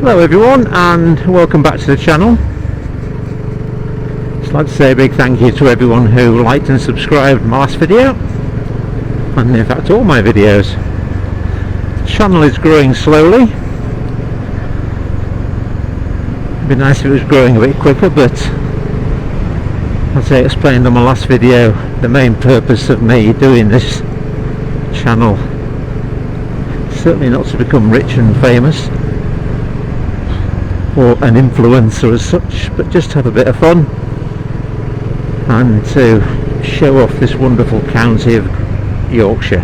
Hello everyone and welcome back to the channel. Just like to say a big thank you to everyone who liked and subscribed my last video, and in fact all my videos. The channel is growing slowly. It'd be nice if it was growing a bit quicker, but as I explained on my last video, the main purpose of me doing this channel is certainly not to become rich and famous or an influencer as such, but just have a bit of fun and to show off this wonderful county of Yorkshire,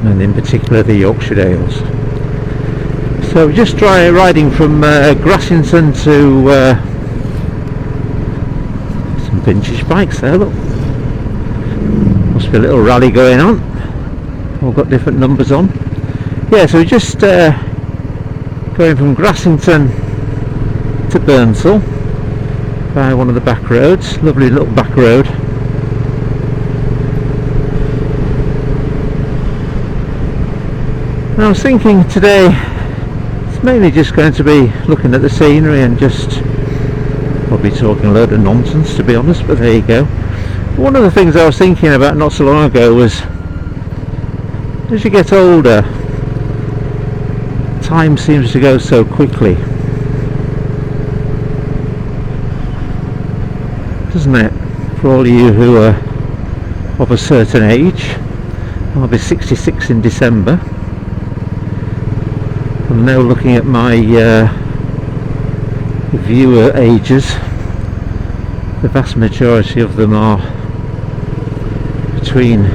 and in particular the Yorkshire Dales. So just try riding from Grassington to some vintage bikes there, look. Must be a little rally going on, all got different numbers on. Yeah, so just going from Grassington to Burnsall by one of the back roads, lovely little back road. And I was thinking today it's mainly just going to be looking at the scenery and just probably talking a load of nonsense, to be honest, but there you go. One of the things I was thinking about not so long ago was, as you get older, time seems to go so quickly, doesn't it? For all of you who are of a certain age, I'll be 66 in December. I'm now looking at my viewer ages. The vast majority of them are between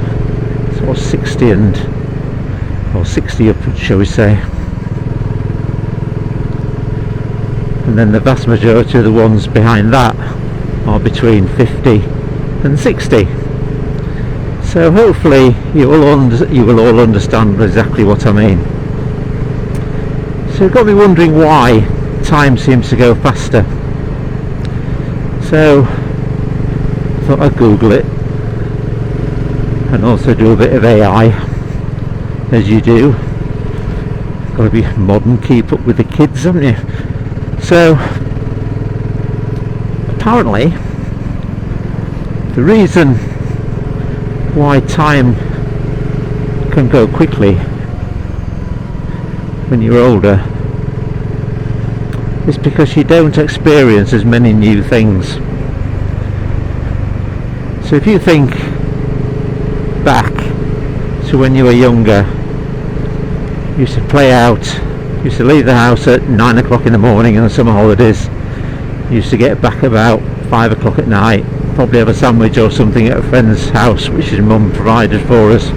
sort of 60 and, or 60 upwards, shall we say. And then the vast majority of the ones behind that are between 50 and 60. So hopefully you will all understand exactly what I mean. So it got me wondering why time seems to go faster. So I thought I'd Google it and also do a bit of AI, as you do. Got to be modern, keep up with the kids, haven't you? So apparently the reason why time can go quickly when you're older is because you don't experience as many new things. So if you think back to when you were younger, you used to play out, used to leave the house at 9 o'clock in the morning in the summer holidays, used to get back about 5 o'clock at night, probably have a sandwich or something at a friend's house which his mum provided for us,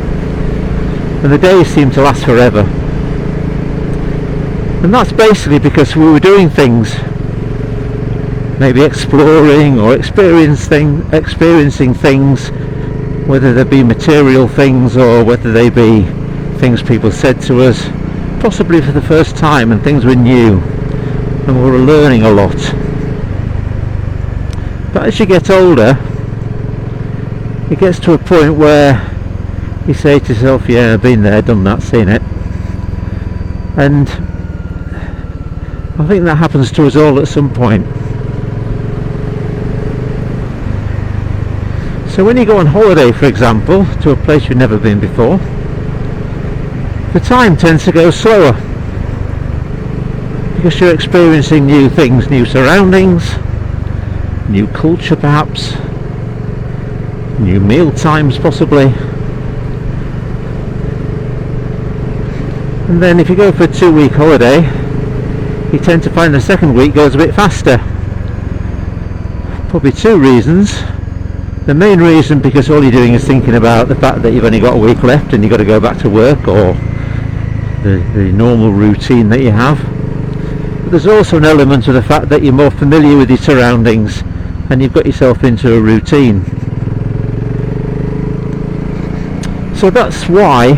and the days seemed to last forever. And that's basically because we were doing things, maybe exploring or experiencing things, whether they be material things or whether they be things people said to us, possibly for the first time, and things were new and we were learning a lot. But as you get older, it gets to a point where you say to yourself, yeah, I've been there, done that, seen it. And I think that happens to us all at some point. So when you go on holiday, for example, to a place you've never been before, the time tends to go slower because you're experiencing new things, new surroundings, new culture perhaps, new meal times possibly. And then if you go for a 2-week holiday, you tend to find the second week goes a bit faster. Probably two reasons. The main reason because all you're doing is thinking about the fact that you've only got a week left and you've got to go back to work or the normal routine that you have. But there's also an element of the fact that you're more familiar with your surroundings and you've got yourself into a routine. So that's why,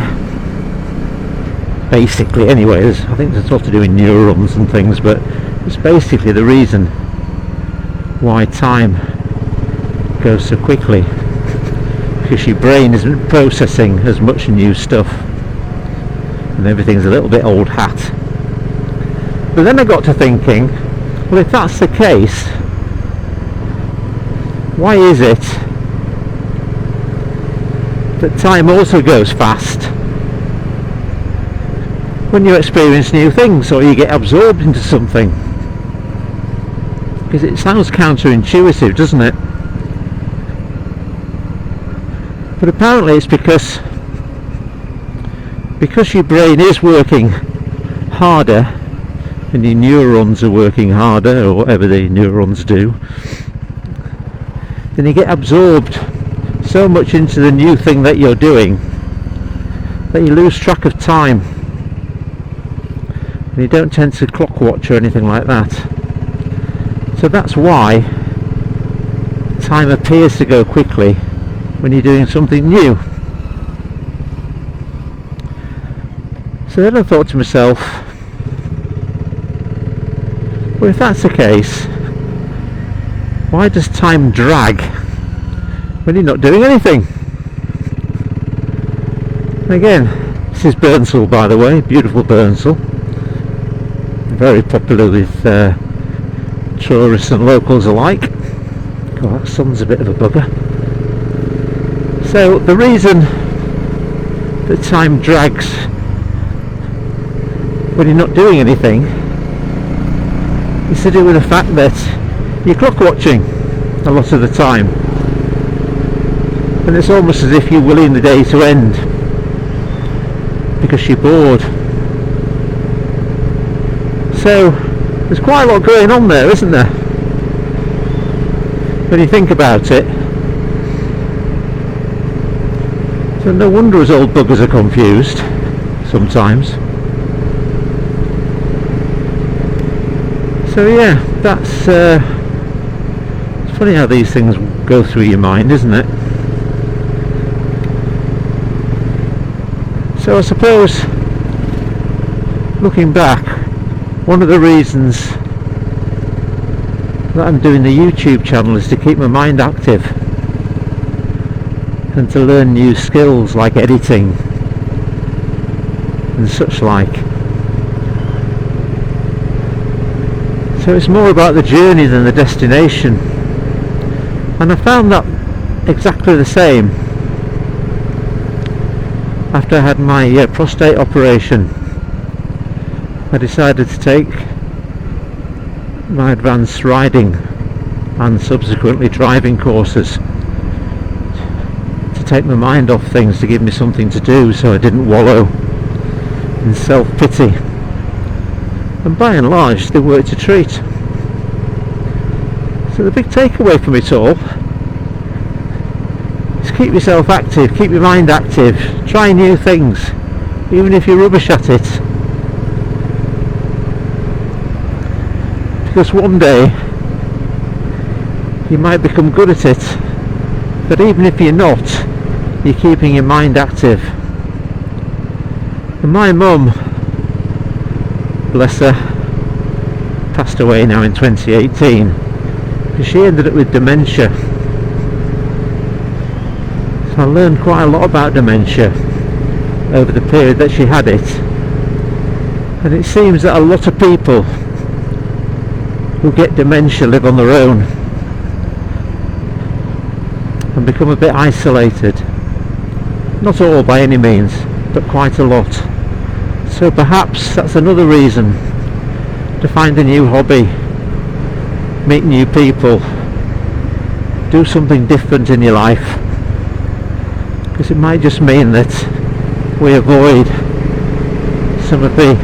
basically anyway, I think there's a lot to do with neurons and things, but it's basically the reason why time goes so quickly, because your brain isn't processing as much new stuff and everything's a little bit old hat. But then I got to thinking, well, if that's the case, why is it that time also goes fast when you experience new things or you get absorbed into something? Because it sounds counterintuitive, doesn't it? But apparently it's because your brain is working harder and your neurons are working harder, or whatever the neurons do, then you get absorbed so much into the new thing that you're doing that you lose track of time, and you don't tend to clock watch or anything like that. So that's why time appears to go quickly when you're doing something new. So then I thought to myself, well, if that's the case, why does time drag when you're not doing anything? And again, this is Burnsall, by the way, beautiful Burnsall, very popular with tourists and locals alike. God, that sun's a bit of a bugger. So the reason that time drags when you're not doing anything is to do with the fact that you're clock watching a lot of the time, and it's almost as if you're willing the day to end because you're bored. So there's quite a lot going on there, isn't there, when you think about it? So no wonder us old buggers are confused sometimes. So yeah, that's it's funny how these things go through your mind, isn't it? So I suppose, looking back, one of the reasons that I'm doing the YouTube channel is to keep my mind active and to learn new skills like editing and such like. So it's more about the journey than the destination, and I found that exactly the same after I had my prostate operation. I decided to take my advanced riding and subsequently driving courses to take my mind off things, to give me something to do so I didn't wallow in self-pity. And by and large they worked a treat. So the big takeaway from it all is keep yourself active, keep your mind active, try new things, even if you're rubbish at it. Because one day you might become good at it, but even if you're not, you're keeping your mind active. And my mum, bless her, passed away now in 2018 because she ended up with dementia. So I learned quite a lot about dementia over the period that she had it, and it seems that a lot of people who get dementia live on their own and become a bit isolated. Not all by any means, but quite a lot. So perhaps that's another reason to find a new hobby, meet new people, do something different in your life, because it might just mean that we avoid some of the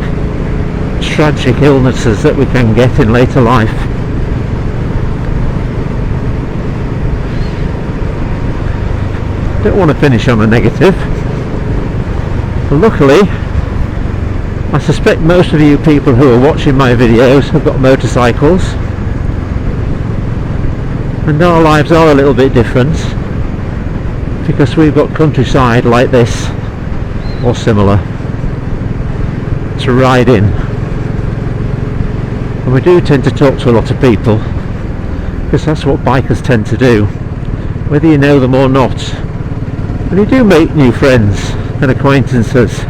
tragic illnesses that we can get in later life. Don't want to finish on a negative. But luckily, I suspect most of you people who are watching my videos have got motorcycles, and our lives are a little bit different because we've got countryside like this or similar to ride in, and we do tend to talk to a lot of people because that's what bikers tend to do, whether you know them or not. And you do make new friends and acquaintances,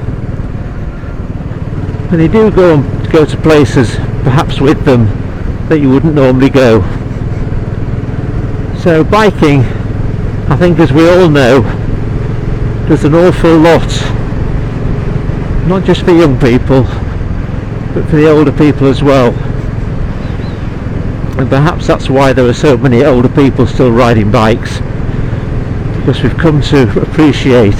and you do go to places perhaps with them, that you wouldn't normally go. So biking, I think, as we all know, does an awful lot, not just for young people but for the older people as well. And perhaps that's why there are so many older people still riding bikes, because we've come to appreciate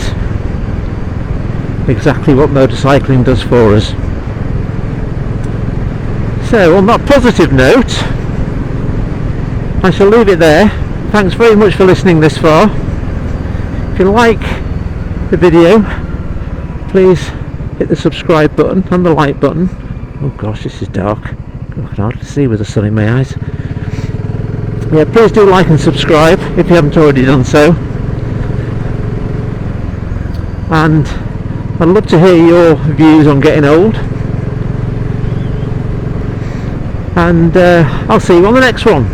exactly what motorcycling does for us. So on that positive note, I shall leave it there. Thanks very much for listening this far. If you like the video, please hit the subscribe button and the like button. Oh gosh, this is dark. I can hardly see with the sun in my eyes. Yeah, please do like and subscribe if you haven't already done so. And I'd love to hear your views on getting old. And I'll see you on the next one.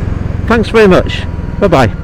Thanks very much. Bye bye.